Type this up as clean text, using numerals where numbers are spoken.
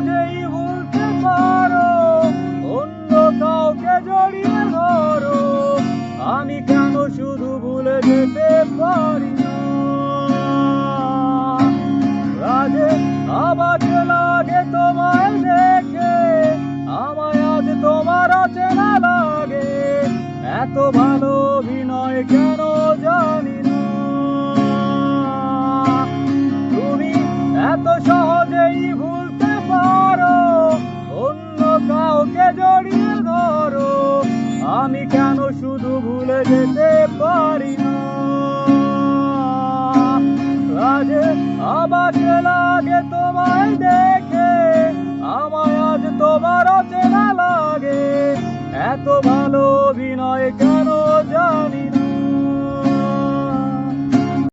সহজেই ভুলতে পারো, অন্য কাউকে জড়িয়ে ধরো, আমি কেন শুধু ভুলে যেতে পারি না? লাগে আমাকে লাগে তোমায় দেখে, আমায় আজ তোমার অচেনা লাগে, এত ভালো অভিনয় কেন জানি না। তুমি এত সহজেই ভুলতে পারো, অন্য কাউকে জড়িয়ে ধরো, আমি কেন শুধু ভুলে যেতে পারি না? আজ আমাকে